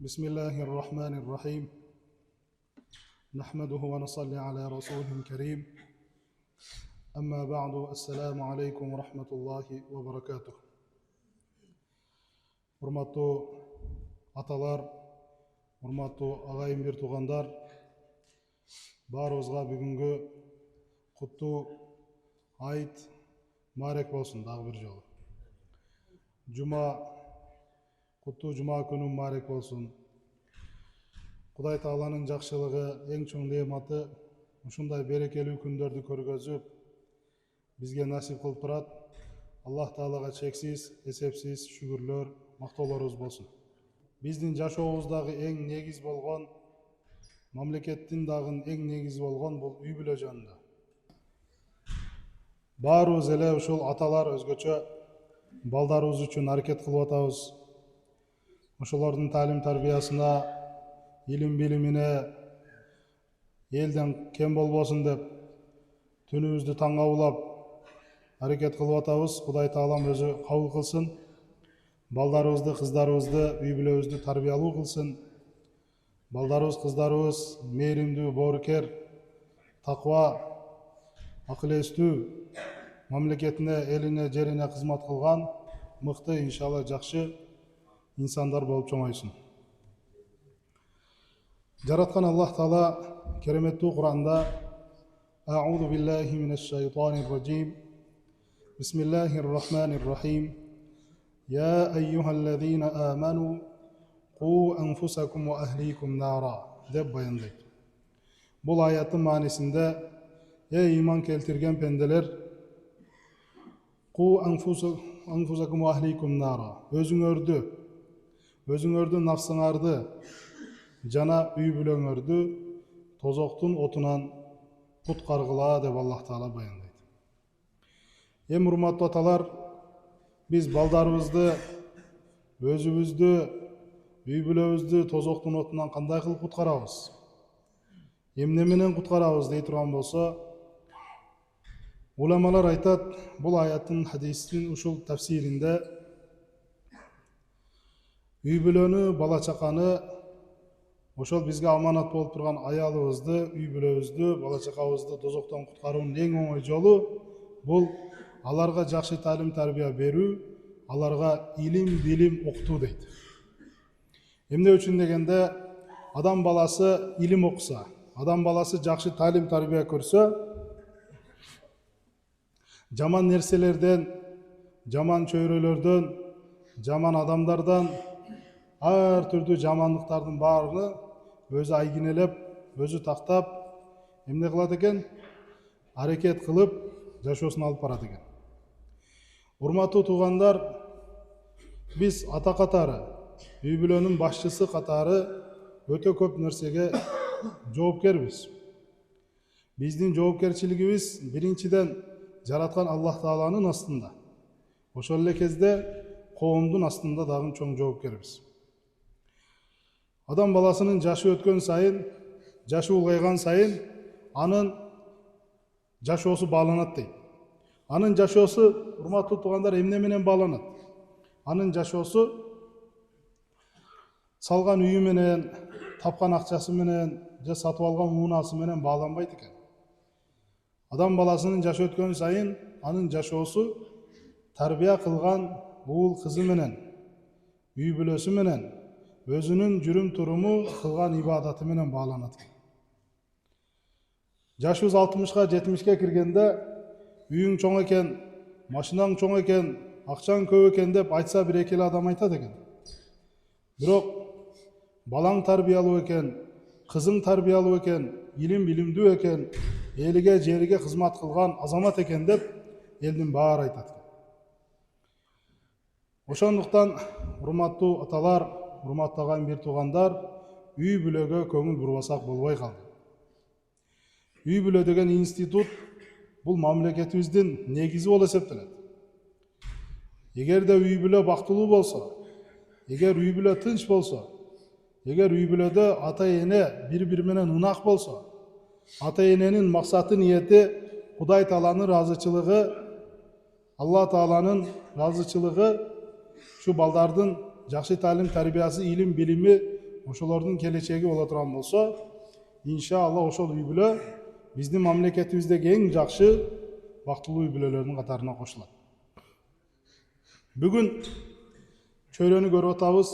بسم الله الرحمن الرحيم نحمده ونصلي على رسوله الكريم أما بعد السلام عليكم ورحمة الله وبركاته. Урматтуу аталар, урматтуу агайын бир туугандар, баарыбызга бүгүнгү куттуу айт маарек болсун дагы бир жолу. Куттуу жума күнү маарек болсун. Кудай Тааланын жакшылыгы, эң чоң неаматы ушундай берекелүү күндөрдү көргөзүп, бизге насип кылып турат. Аллах Таалага чексиз, эсепсиз шүгүрлөр, мактоолорубуз болсун. Биздин жашообуздагы эң негиз болгон, мамлекеттин дагы эң негизи болгон бул үй бүлө жөнүндө. Баарыбыз эле ушул аталар өзгөчө балдарыбыз үчүн аракет кылып атабыз. Ошолордун таалим тарбиясына, илим билимине элден кем болбосун деп түнүбүздү таңга улап аракет кылып атабыз. Кудай Таалам өзү кабыл кылсын. Балдарыбызды, кыздарыбызды, үй бүлөбүздү тарбиялуу кылсын. Балдарыбыз, кыздарыбыз мээримдүү, боорукер, таква, акыл эстүү, мамлекетине, элине, жерине кызмат кылган мыкты, иншалла жакшы инсандар болуп чоңойсун. Жараткан Аллах Таала кереметтүү Куранда А'удhu billahi minash-shaytanir rajim. Bismillahir-rahmanir-rahim. Ya ayyuhalladhina amanu qu anfusakum wa ahlikum nara деп баяндайт. Бул аяттын маанисинде ey иман келтирген пенделер, qu anfusakum wa ahlikum nara, өзүңөрдү, нафсыңарды жана үй бүлөңөрдү тозоктун отунан куткаргыла деп Аллах Таала баяндайт. Эми урматтуу аталар, биз балдарыбызды, өзүбүздү, үй бүлөбүздү тозоктун отунан кандай кылып куткарабыз? Эмне менен куткарабыз дей турган болсо, уламалар айтат, бул аяттын хадистин ушул тафсиринде үй бүлөнү, бала чаканы, ошол бизге аманат болуп турган аялыбызды, үй бүлөбүздү, бала чакабызды тозоктон куткаруунун эң оңой жолу бул аларга жакшы таалим тарбия берүү, аларга илим, билим окутуу дейт. Эмне үчүн дегенде, адам баласы илим окуса, адам баласы жакшы таалим тарбия көрсө, жаман нерселерден, жаман чөйрөлөрдөн, жаман адамдардан, ар түрдүү жамандыктардын баарыны өзү айгинелеп, өзү тактап, эмне кылат экен? Аракет кылып, жашоосун алып барат экен. Урматтуу туугандар, биз ата катары, үй бүлөнүн башчысы катары өтө көп нерсеге жоопкербиз. Биздин жоопкерчилигибиз биринчиден жараткан Аллах Тааланын астында. Ошол эле кезде коомдун астында дагы чоң жоопкербиз. Адам баласынын жашы өткөн сайын, жашы улгайган сайын, анын жашоосу бааланат дейт. Анын жашоосу, урматтуу туугандар, эмне менен бааланат? Анын жашоосу салган үйү менен, тапкан акчасы менен, же сатып алган унаасы менен бааланбайт экен. Адам баласынын жашы өткөн сайын, анын жашоосу тарбия кылган уул кызы менен, үй бүлөсү менен, өзүнүн жүрүм туруму, кылган ибадаты менен бааланат. Жашыбыз 60-ка, 70-ке киргенде, үйүң чоң экен, машинаң чоң экен, акчаң көп экен деп айтса бир эки эле адам айтат экен. Бирок балаң тарбиялуу экен, кызың тарбиялуу экен, илим билимдүү экен, элиге, жериге кызмат кылган азамат экен деп элдин баары айтат. Ошондуктан, урматтуу аталар, урматтуу агайын бир туугандар, үй бүлөгө көңүл бурбасак болбой калды. Үй бүлө деген институт бул мамлекетибиздин негизи болуп эсептелет. Эгерде үй бүлө бактылуу болсо, эгер үй бүлө тынч болсо, эгер үй бүлөдө ата эне бири-бири менен ынак болсо, ата эненин максаты, ниети Кудай Тааланын ыраазычылыгы, Алла Тааланын ыраазычылыгы, şu балдардын жакшы таалим тарбиясы, илим билими ошолордун келечеги боло турган болсо, иншалла ошол үй бүлө биздин мамлекетибиздеги эң жакшы бактылуу үй бүлөлөрдүн катарына кошулат. Бүгүн чөйрөнү көрүп атабыз.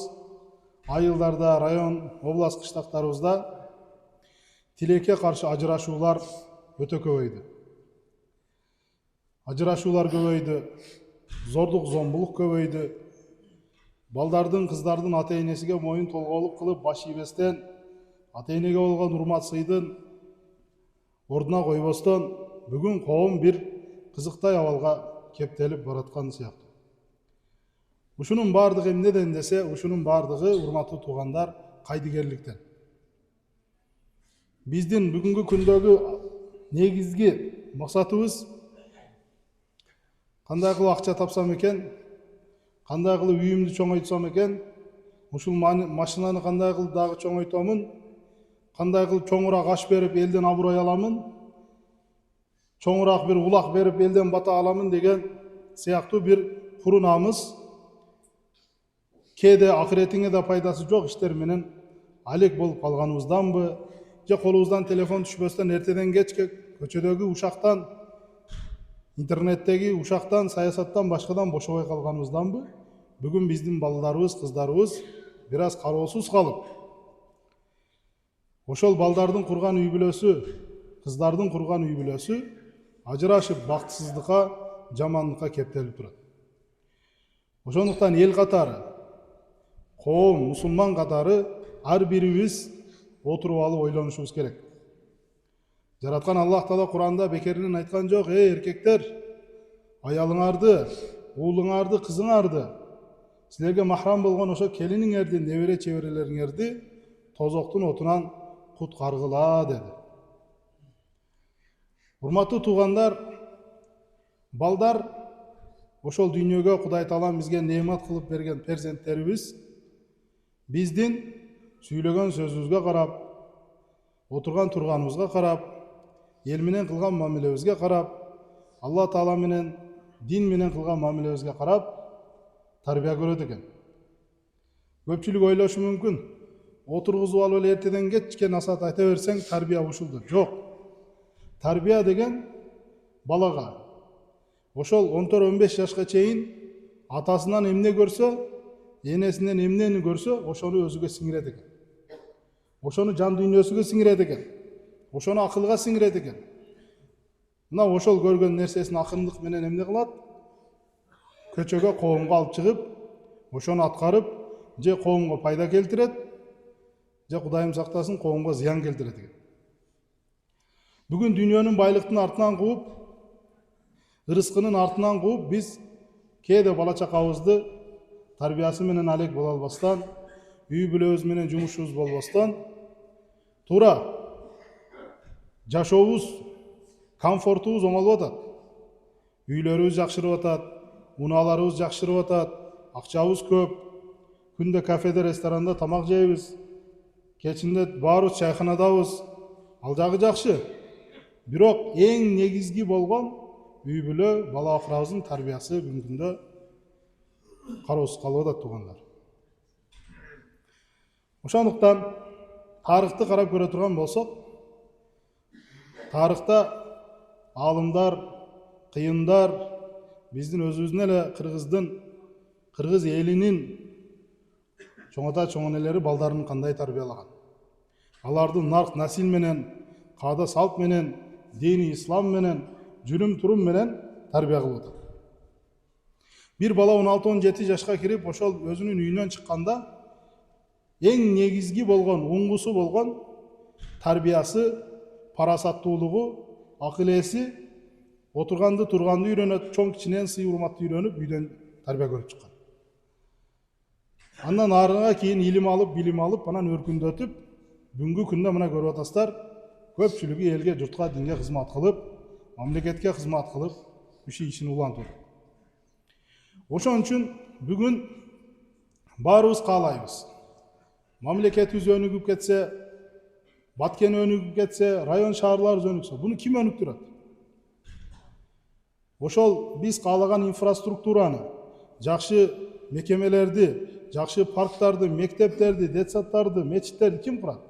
Айылдарда, район, область кыштактарыбызда тилекке каршы ажырашуулар өтө көбөйдү. Ажырашуулар көбөйдү, зордук зомбулук көбөйдү. Балдардын, кыздардын ата-энесиге моюн толгоолук кылып, баш ийбестен, ата-энеге болгон урмат сыйдын ордуна койбостон, бүгүн коом бир кызыктай абалга кептелип бараткан сыяктуу. Ушунун бардыгы эмнеден десе, ушунун бардыгы, урматтуу туугандар, кайдыгерликтен. Биздин бүгүнкү күндөгү негизги максатыбыз кандай кылып акча тапсам экен, кандай кылып үйүмдү чоңойтсам экен, ушул машинаны кандай кылып дагы чоңойтомун, кандай кылып чоңураак аш берип элден аброй аламын, чоңураак бир улак берип элден бата аламын деген сыяктуу бир куру намыс, кээде акыретиңе да пайдасы жок иштер менен алек болуп калганыбызданбы, же колубуздан телефон түшпөстөн эртеден кечке көчөдөгү ушактан, интернеттеги ушактан, саясаттан башкадан бошобой калганыбызданбы, бүгүн биздин балдарыбыз, кыздарыбыз бир аз кароосуз калып, ошол балдардын курган үй бүлөсү, кыздардын курган үй бүлөсү ажырашып бактысыздыкка, жамандыкка кептелип турат. Ошондуктан эл катары, коом, мусулман катары ар бирибиз отуруп алып ойлонушубуз керек. Жараткан Аллах Таала Куранда бекеринен айткан жок: эркектер, аялыңарды, уулуңарды, кызыңарды, силерге махрам болгон ошо келиниңерди, небере чеберелериңерди тозоктун отунан куткаргыла деди. Урматтуу туугандар, балдар ошол дүйнөгө Кудай Таалам бизге неемат кылып берген перзенттерибиз биздин сүйлөгөн сөзүбүзгө карап, отурган турганыбызга карап, эл менен кылган мамилебизге карап, Алла Таала менен, дин менен кылган мамилебизге карап тарбия көрөт экен. Көпчүлүк ойлошу мүмкүн, отургузуп алып эле эртеден кечке насаат айта берсең тарбия ушулду. Жок. Тарбия деген балага ошол 14-15 жашка чейин атасынан эмне көрсө, энесинен эмнени көрсө, ошону өзүгө сиңирет экен. Ошону жан дүйнөсүгө сиңирет экен. Ошону акылга сиңирет экен. Мына ошол көргөн нерсесин акындык менен эмне кылат? Көчөгө, коомго алып чыгып, ошону аткарып, же коомго пайда келтирет, же Кудайым сактасын, коомго зыян келтирет экен. Бүгүн дүйнөнүн байлыктын артынан кууп, ырыскынын артынан кууп, биз кээде бала чакабызды тарбиясы менен алек боло албастан, үй бүлөбүз менен жумушубуз болбостон, туура жашообуз, комфортубуз оңолуп атат. Үйлөрүбүз жакшырып атат, унааларыбыз жакшырып атат, акчабыз көп, күндө кафеде, ресторанда тамак жейбиз, кечинде баарыбыз чайханадабыз, ал жагы жакшы. Бирок эң негизги болгон үй бүлө, бала акырабыздын тарбиясы бүгүнкү күндө кароосуз калып атат туугандар. Ошондуктан тарыхты карап көрө турган болсок, тарыхта аалымдар, кыйындар биздин өзүбүздүн эле кыргыз элинин чоң ата чоң энелери балдарын кандай тарбиялаган. Алардын нарк насил менен, каада салт менен, дини ислам менен, жүрүм турум менен тарбия кылып атат. Бир бала 16-17 жашка кирип, ошол өзүнүн үйүнөн чыкканда эң негизги болгон, уңгусу болгон тарбиясы, парасаттуулугу, акыл эси, отурганды турганды үйрөнөт, чоң кичинен сый урматты үйрөнүп, үйдөн тарбия көрүп чыккан. Андан арыга кийин илим алып, билим алып, анан өркүндөтүп, бүгүнкү күндө мына көрүп атасыздар, көпчүлүгү элге, журтка, динге кызмат кылып, мамлекетке кызмат кылып, ишин улантып. Ошон үчүн бүгүн баарыбыз каалайбыз. Мамлекетибиз өнүгүп кетсе, Баткен өнүгүп кетсе, район шаарларыбыз өнүксө, буну ким өнүктүрөт? Ошол биз каалаган инфраструктураны, жакшы мекемелерди, жакшы парктарды, мектептерди, детсадтарды, мечиттерди ким курат?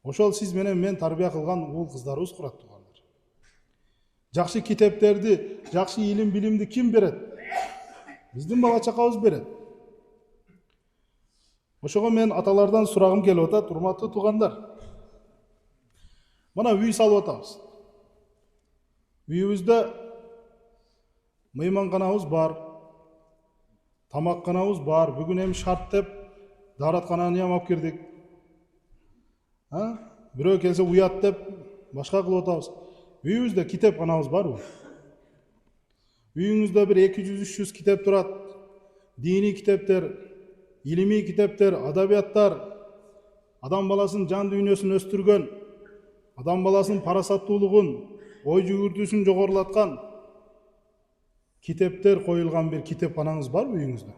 Ошол сиз менен мен тарбия кылган уул кыздарыбыз курат туугандар. Жакшы китептерди, жакшы илим билимди ким берет? Биздин бала чакабыз берет. Ошого мен аталардан сурагым келип атат, урматтуу туугандар. Мына үй салып атабыз. Үйүбүздө мыйманканабыз бар, тамакканабыз бар. Бүгүн эми шарт деп даараткананы алып кирдик. Бирөө келсе уят деп башка кылып атабыз. Үйүбүздө китепканабыз барбы? Үйүңүздө бир 200-300 китеп турат. Дини китептер, илимий китептер, адабияттар, адам баласынын жан дүйнөсүн өстүргөн, адам баласынын парасаттуулугун, ой жүгүртүүсүн жогорулаткан китептер коюлган бир китепканаңыз барбы үйүңүздө?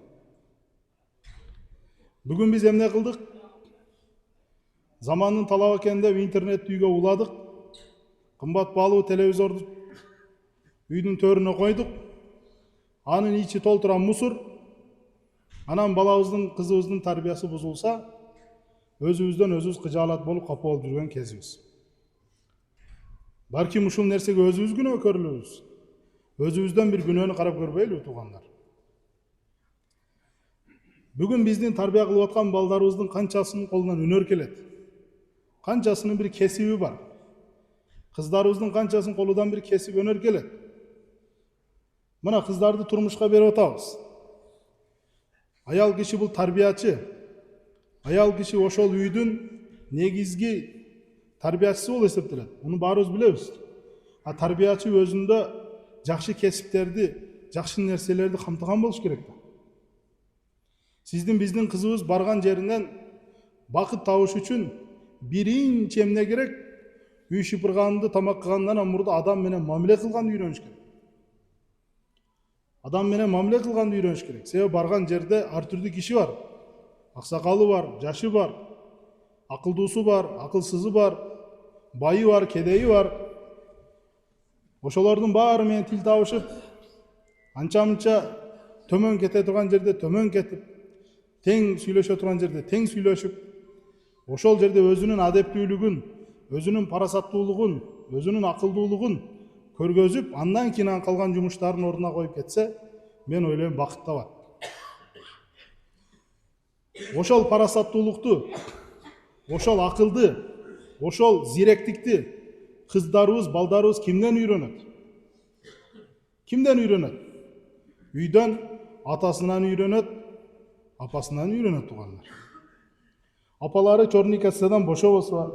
Бүгүн биз эмне кылдык? Замандын талабы экен деп интернетти үйгө уладык. Кымбат баалуу телевизорду үйдүн төрүнө койдук. Анын ичи толтура мусор. Анан балабыздын, кызыбыздын тарбиясы бузулса, өзүбүздөн өзүбүз кыжаалат болуп капа болуп жүргөн кезибиз. Балким ушул нерсеге өзүбүз күнөө көрүлөбүз. Өзүбүздөн бир күнөөнү карап көрбөйлүбү туугандар? Бүгүн биздин тарбия кылып аткан балдарыбыздын канчасынын колунан өнөр келет? Канчасынын бир кесиби бар? Кыздарыбыздын канчасынын колунан бир кесип өнөр келет? Мына кыздарды турмушка берип атабыз. Аял киши бул тарбиячы. Аял киши ошол үйдүн негизги тарбиячысы болуп эсептелет. Муну баарыбыз билебиз. А тарбиячы өзүндө жакшы кесиптерди, жакшы нерселерди камтыган болуш керек да. Сиздин биздин кызыбыз барган жеринен бакыт табыш үчүн биринчи эмне керек? Үй шыпырганды, тамак кылгандан мурда адам менен мамиле кылганды үйрөнүш керек. Адам менен мамиле кылганды үйрөнүш керек. Себеби барган жерде ар түрдүү киши бар. Аксакалы бар, жашы бар, акылдуусу бар, акылсызы бар, байы бар, кедейи бар. Ошолордун баары менен тил табышып, анча-мынча төмөн кете турган жерде төмөн кетип, тең сүйлөшө турган жерде тең сүйлөшүп, ошол жерде өзүнүн адептүүлүгүн, өзүнүн парасаттуулугун, өзүнүн акылдуулугун көргөзүп, андан кийин калган жумуштарын ордуна коюп кетсе, мен ойлойм бакыт табат. Ошол парасаттуулукту, ошол акылды, ошол зиректикти кыздарыбыз, балдарыбыз кимден үйрөнөт? Кимден үйрөнөт? Үйдөн атасынан үйрөнөт, апасынан үйрөнөт туугандар. Апалары чорникасадан бошобосо,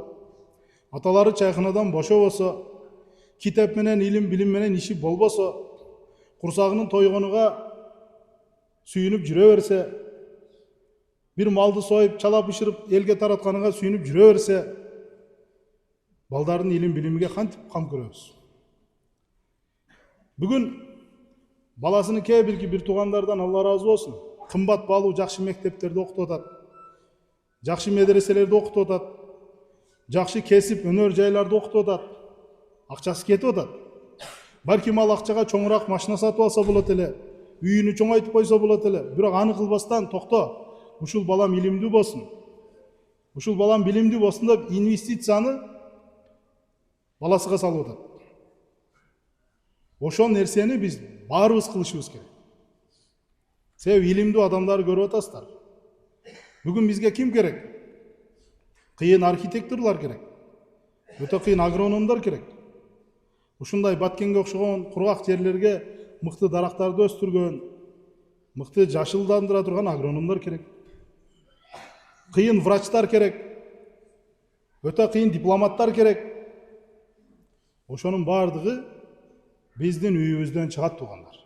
аталары чайханадан бошобосо, китеп менен, илим билим менен иши болбосо, курсагынын тойгонуга сүйүнүп жүрө берсе, бир малды союп, чала бышырып, элге таратканга сүйүнүп жүрө берсе, балдардын илим билимиге кантип кам көрөбүз? Бүгүн баласынын кээ бир туугандардан Алла ыраазы болсун, кымбат баалуу жакшы мектептерде окутуп атат, жакшы медреселерде окутуп атат, жакшы кесип, өнөр жайларды окутуп атат, акчасы кетип атат. Балким ал акчага чоңураак машина сатып алса болот эле, үйүнү чоңойтуп койсо болот эле. Бирок аны кылбастан токто, ушул балам илимдүү болсун, ушул балам билимдүү болсун деп инвестицияны баласыга салып атат. Ошол нерсени биз баарыбыз кылышыбыз керек. Себеби илимдүү адамдарды көрүп атасыздар. Бүгүн бизге ким керек? Кыйын архитекторлор керек. Өтө кыйын агрономдор керек. Ушундай Баткенге окшогон кургак жерлерге мыкты дарактарды өстүргөн, мыкты жашылдандыра турган агрономдор керек. Кыйын врачтар керек. Өтө кыйын дипломаттар керек. Ошонун баардыгы биздин үйүбүздөн чыгат туугандар.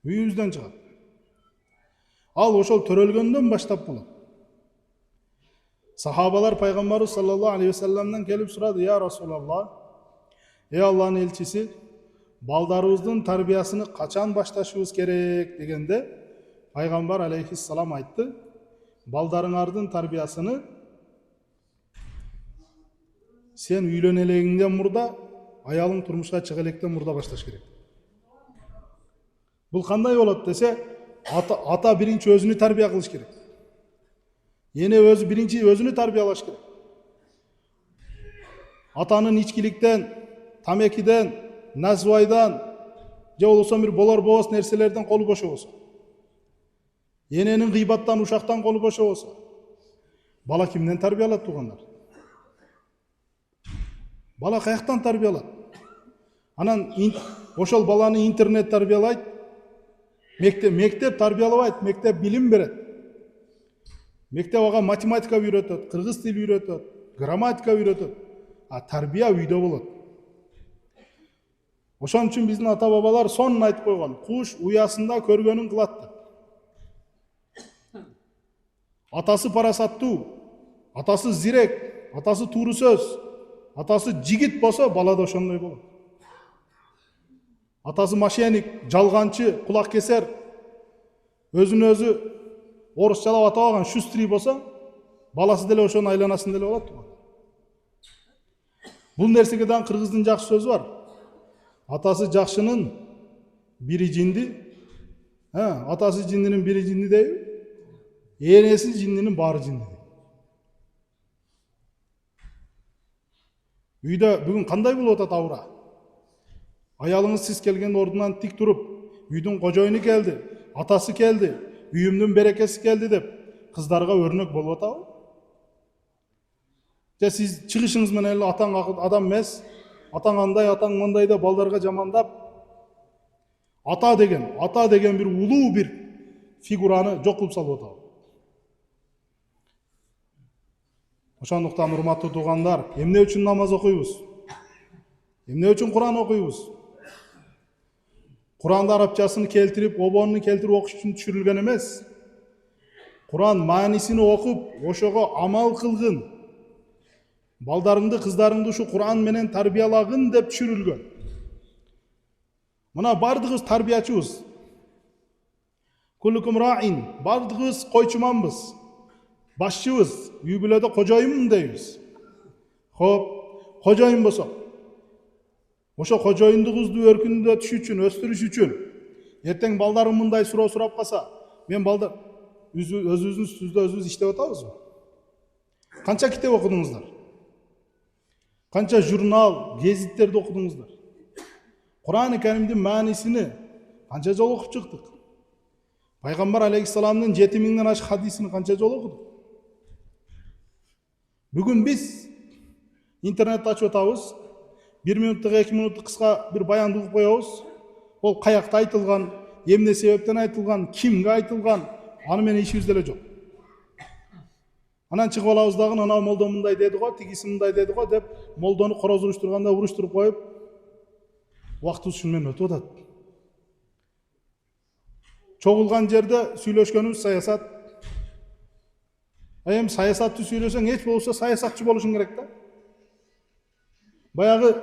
Үйүбүздөн чыгат. Ал ошол төрөлгөндөн баштап болот. Сахабалар пайгамбарыбыз саллаллаху алейхи вассаламдан келип сурады: "Я Расулаллах, ey Алланын элчиси, балдарыбыздын тарбиясыны качан башташыбыз керек?" дегенде, пайгамбар алейхиссалам айтты: "Балдарыңардын тарбиясыны сен үйлөнө элегиңден мурда, аялың турмушка чыга электен мурда башташ керек." Бул кандай болот десе, ата биринчи өзүнү тарбия кылыш керек. Эне өзү биринчи өзүнү тарбиялаш керек. Атанын ичкиликтен, тамекиден, насыбайдан, же болбосо бир болор-болбос нерселерден колу бошо болсо, эненин гыйбаттан, ушактан колу бошо болсо, бала кимден тарбиялат туугандар? Бала каяктан тарбиялат? Анан ошол баланы интернет тарбиялайт, мектеп тарбиялабайт, мектеп билим берет. Мектеп ага математика үйрөтөт, кыргыз тили үйрөтөт, грамматика үйрөтөт. А тарбия үйдө болот. Ошон үчүн биздин ата бабалар сонун айтып койгон: куш уясында көргөнүн кылат деп. Атасы парасаттуу, атасы зирек, атасы тууру сөз, атасы жигит болсо, бала да ошондой болот. Атасы мошенник, жалганчы, кулак кесер, өзүн өзү орусчалап атабаган шустрий болсо, баласы деле ошонун айланасын деле болот. Бул нерсеге дан кыргыздын жакшы сөзү бар. Атасы жакшынын бири жинди, атасы жиндинин бири жинди дейби, энеси жиндинин баары жинди. Үйдө бүгүн кандай болуп атат аура? Аялыңыз сиз келген ордунан тик туруп, үйдүн кожоюну келди, атасы келди, үйүмдүн берекеси келди деп кыздарга өрнөк болуп атабы? Же сиз чыгышыңыз менен эле атаң адам эмес, атаң андай, атаң мындай деп балдарга жамандап, ата деген бир улуу бир фигураны жок кылып салып атабы? Ошондуктан урматтуу туугандар, эмне үчүн намаз окуйбуз? Эмне үчүн Куран окуйбуз? Куранды арабчасын келтирип, обонун келтирип окуш үчүн түшүрүлгөн эмес. Куран маанисин окуп, ошого амал кылгын. Балдарыңды, кыздарыңды ушу Куран менен тарбиялагын деп түшүрүлгөн. Мына бардыгыбыз тарбиячыбыз. Куллукум раин, бардыгыбыз койчуманбыз. Башчыбыз, үй бүлөдө кожоюнмун дейбиз. Хоп, кожоюн болсо, ошо кожоюндугубузду өркүндөтүш үчүн, өстүрүш үчүн, эртең балдарым мындай суроо сурап калса, мен балдар өзүбүздүн үстүбүздө өзүбүз иштеп атабызбы? Канча китеп окудуңуздар? Канча журнал, гезиттерди окудуңуздар? Куран-ы Каримдин маанисини канча жолу окуп чыктык? Пайгамбар алейхиссаламдын 7000ден ашык хадисин канча жолу окудук? Бүгүн биз интернетти ачып атабыз, 1 минуттук, 2 минуттук кыска бир баянды угуп коебуз. Ол каякта айтылган, эмне себептен айтылган, кимге айтылган, аны менен ишибиз деле жок. Анан чыгып алабыз дагы, анау молдо мындай деди го, тигиси мындай деди го деп, молдону короз уруштурганда уруштуруп коюп, убактыбыз ушун менен өтүп атат. Чогулган жерде сүйлөшкөнүбүз саясат. Эми саясатты сүйлөсөң, эч болбосо саясатчы болушуң керек да. Баягы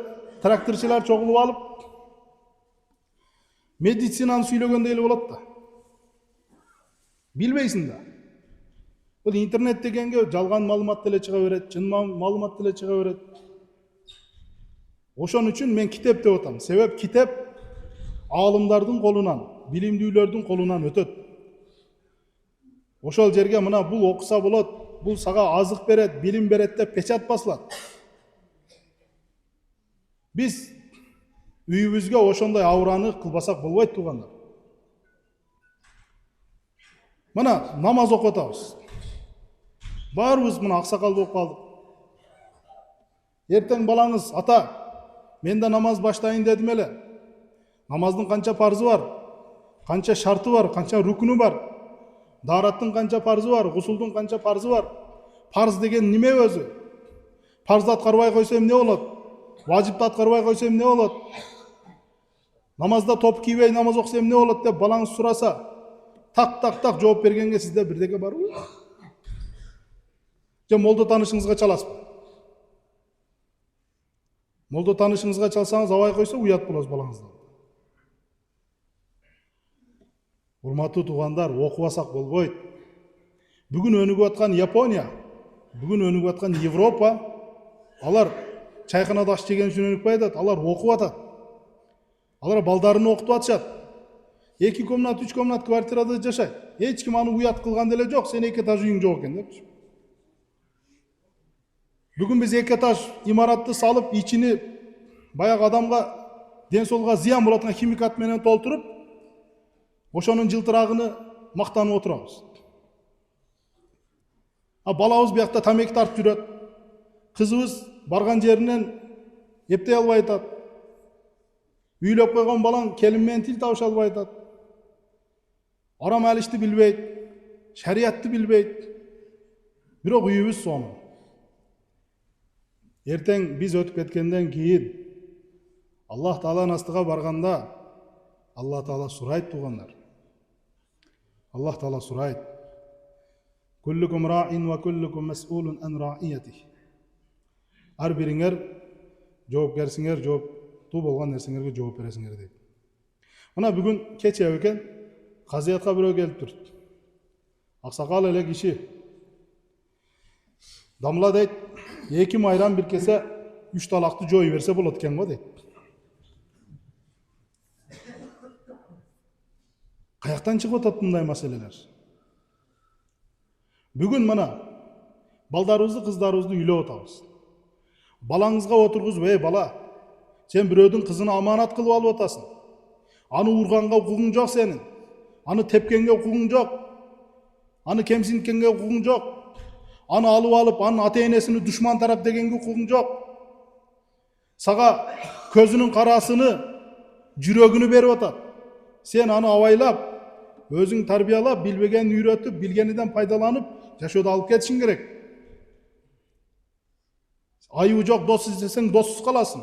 тракторчулар чогулуп алып, медицинаны сүйлөгөндөй эле болот да. Билбейсиң да. Бул интернет дегенге жалган маалымат деле чыга берет, чын маалымат деле чыга берет. Ошон үчүн мен китеп деп атам. Себеп китеп аалымдардын колунан, билимдүүлөрдүн колунан өтөт. Ошол жерге мына бул окуса болот, бул сага азык берет, билим берет деп печат басылат. Биз үйүбүзгө ошондой аураны кылбасак болбойт туугандар. Мына намаз окуп атабыз. Баарыбыз мына аксакал болуп калдык. Эртең балаңыз, ата, мен да намаз баштайын дедим эле. Намаздын канча парзы бар, канча шарты бар, канча рукуну бар. Даараттын канча парзы бар, гусулдун канча парзы бар. Парз деген неме өзү? Парзды аткарбай койсо эмне болот? Важипты аткарбай койсо эмне болот? Намазда топ кийбей намаз окуса эмне болот деп балаңыз сураса, так жооп бергенге сизде бирдеке барбы? Же молдо таанышыңызга чаласызбы? Молдо таанышыңызга чалсаңыз, абай койсо уят болосуз балаңыздан. Урматтуу туугандар, окубасак болбойт. Бүгүн өнүгүп аткан Япония, бүгүн өнүгүп аткан Европа, алар чайканада аш жеген үчүн өнүкпөй атат, алар окуп атат. Алар балдарын окутуп атышат. 2 комнат, 3 комнат квартирада жашайт. Эч ким аны уят кылган деле жок, сен 2 этаж үйүң жок экен депчи. Бүгүн биз 2 этаж имаратты салып, ичини баягы адамга ден соолукка зыян болот аткан химикат менен толтуруп, ошонун жылтырагыны мактанып отурабыз. А балабыз биякта тамеки тартып жүрөт. Кызыбыз барган жеринен эптей албай атат. Үйлөп койгон балаң келин менен тил табыша албай атат. Арам алишти билбейт, шариятты билбейт. Бирок үйүбүз сонун. Эртең биз өтүп кеткенден кийин Аллах Тааланын астыга барганда Аллах Таала сурайт туугандар. Аллах Таала сурайт. Куллукум раин ва куллукум мас'улун ан раиятих. Ар бириңер жоопкерсиңер, жооптуу болгон нерсеңерге жооп бересиңер дейт. Мына бүгүн кече экен казыятка бирөө келип турду. Аксакал эле киши. Дамла дейт, 2 майран бир кесе 3 талакты жой берсе болот экен го дейт. Каяктан чыгып атат мындай маселелер? Бүгүн мына балдарыбызды, кыздарыбызды үйлөп атабыз. Балаңызга отургузуп, "Эй бала, сен бирөөдүн кызына аманат кылып алып атасың. Аны урганга укугуң жок сенин. Аны тепкенге укугуң жок. Аны кемсинткенге укугуң жок. Аны алып, анын ата-энесини душман тарап дегенге укугуң жок. Сага көзүнүн карасыны, жүрөгүнү берип атат. Сен аны абайлап, өзүң тарбиялап, билбегенин үйрөтүп, билгениден пайдаланып, жашоодо алып кетишиң керек. Айыбы жок дос издесең доссуз каласың.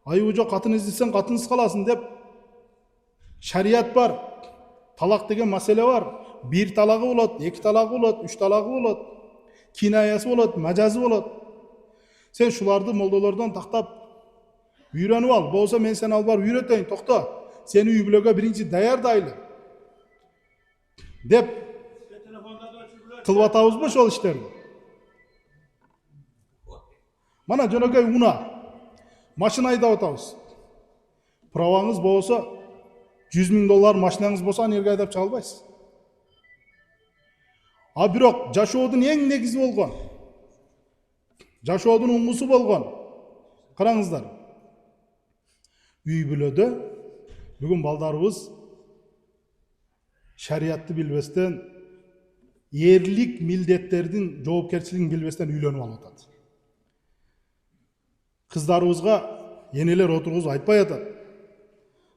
Айыбы жок катын издесең катынсыз каласың деп шарият бар. Талак деген маселе бар. 1 талагы болот, 2 талагы болот, 3 талагы болот. Кинаясы болот, мажазы болот. Сен шуларды молдолордон тактап үйрөнүп ал. Болсо мен сени алып барып үйрөтөйүн, токто. Сени үй бүлөгө биринчи даярдайлы. Деп кылып атабызбы ошол иштерди? Мана жөнөкөй уна машина айдап атабыз. Праваңыз болсо $100,000 машинаңыз болсо аны элге айдап чыга албайсыз. А бирок жашоодун эң негизи болгон, жашоодун уңгусу болгон, караңыздар. Үй бүлөдө бүгүн балдарыбыз шариятты билбестен, эрлик милдеттердин жоопкерчилигин билбестен үйлөнүп алып атат. Кыздарыбызга энелер отургузуп айтпай атат.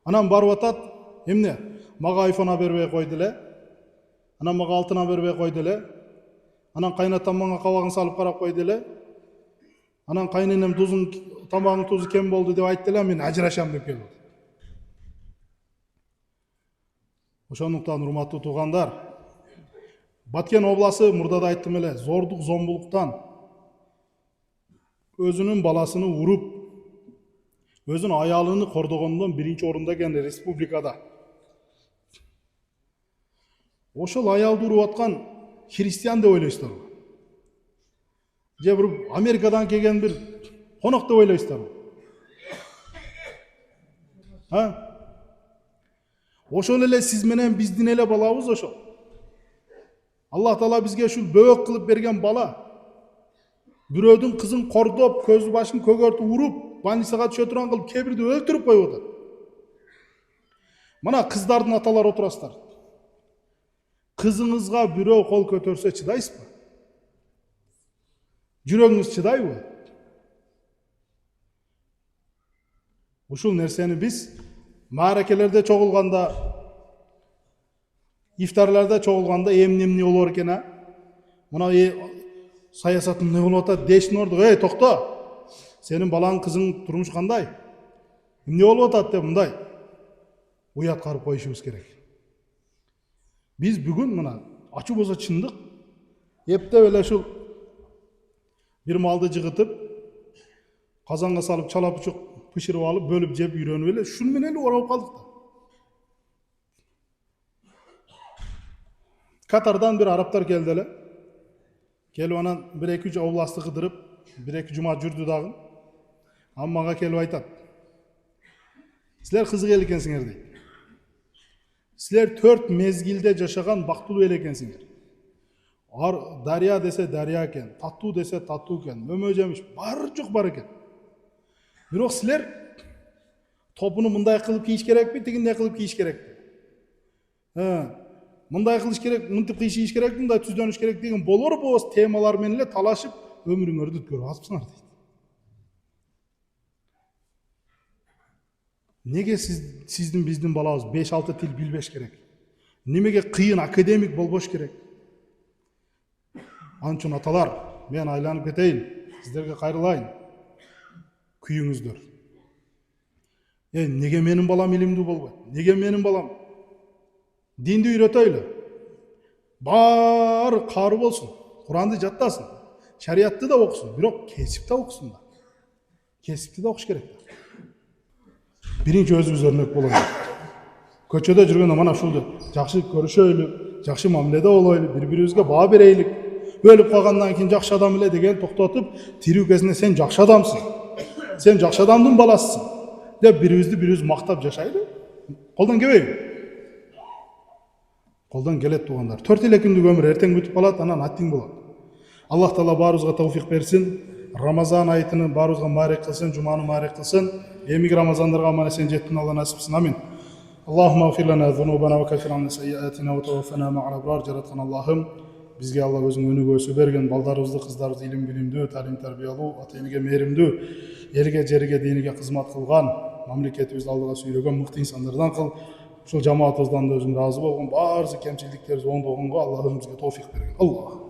Анан барып атат, эмне? Мага айфона бербей койду эле. Анан мага алтына бербей койду эле. Анан кайнатам мага кабагын салып карап койду эле. Анан кайненем тамагынын тузу кем болду деп айтты эле, мен ажырашам деп келди. Ошондуктан урматтуу туугандар, Баткен обласы мурда да айттым эле, зордук зомбулуктан өзүнүн баласыны уруп, өзүнүн аялыны кордогондон 1-чи орунда экен республикада. Ошол аялды уруп аткан христиан деп ойлойсуздарбы? Же бир Америкадан келген бир конок деп ойлойсуздарбы? Ошол эле сиз менен биздин эле балабыз ошол. Аллах Таала бизге ушул бөөк кылып берген бала. Бирөөдүн кызын кордоп, көзү башын көгөртүп уруп, больницага түшө турган кылып, кээ бирди өлтүрүп коюп атат. Мына кыздардын аталары отурасыздар. Кызыңызга бирөө кол көтөрсө чыдайсызбы? Жүрөгүңүз чыдайбы? Ушул нерсени биз мааракелерде чогулганда, ифтарларда чогулганда эмне болор экен, а? Мына саясат эмне болуп атат дештин ордуга, эй токто. Сенин балаң, кызың турмуш кандай? Эмне болуп атат деп мындай уят карып коюшубуз керек. Биз бүгүн мына ачуу болсо чындык, эптеп эле ушул бир малды жыгытып, казанга салып чалапучук пышырып алып, бөлүп жеп үйрөнүп эле, шун менен эле оралып калдык да. Катардан бир арабтар келди эле. Келип анан 1-2 областты кыдырып, 1-2 жума жүрдү дагы. Мага келип айтат. Силер кызык эл экенсиңер дейт. Силер 4 мезгилде жашаган бактылуу эл экенсиңер. Дария десе дария экен, таттуу десе таттуу экен, мөмө жемиш бар жок бар экен. Бирок силер топуну мындай кылып кийиш керекпи, тигиндей кылып кийиш керекпи? Мындай кылыш керек, мынтип кийиш керек, мындай түздөнүш керек деген болор темалар менен эле талашып өмүрүңөрдү өткөрүп атыпсыңар дейт. Неге сиздин биздин балабыз 5-6 тил билбеш керек? Немеге кыйын академик болбош керек? Анчын аталар, мен айланып кетейин, сиздерге кайрылайын. Күйүңүздөр. Неге менин балам илимдүү болбойт? Неге менин балам? Динди үйрөтөйлү. Баары кары болсун, Куранды жаттасын, шариятты да окусун, бирок кесипти окусун да. Кесипти да окуш керек. Биринчи өзүбүз өрнөк бололу. Көчөдө жүргөндө мана ушулду жакшы көрүшөйлү, жакшы мамиледе болойлу, бири-бирибизге баа берейлик. Өлүп калгандан кийин жакшы адам эле деген токтотуп, тирүү кезинде сен жакшы адамсың. Сен жакшы адамдын баласысың деп бирибиз мактап жашайлы. Колдон келбейби? Колдон келет туугандар. 4 күндүк өмүр эртең бүтүп калат, анан аттиң болот. Аллах таала баарыбызга тауфик берсин. Рамазан айтыны баарыбызга маарек кылсын, жуманы маарек кылсын. Эмиги Рамазандарга аман эсен жеттин Алла насип кылсын. Амин. Аллахумма агфир лана зунубана ва каффир анна сайyiatina ва таваффана мa'ал абрар. Жараткан Аллахым, бизге Алла өзүң өнүгүүсү берген, балдарыбызды, кыздарыбызды илим билимдүү, талим тарбиялуу, ата-энеге мээримдүү, элге, жерге, диниге кызмат кылган, мамлекетибизди алдыга сүйрөгөн мыкты инсандардан кыл. Ушул жамаатыбыздан да өзүң ыраазы болгон, баарыбыздын кемчиликтерибизди оңдогонго Аллахым бизге тауфик берген. Аллах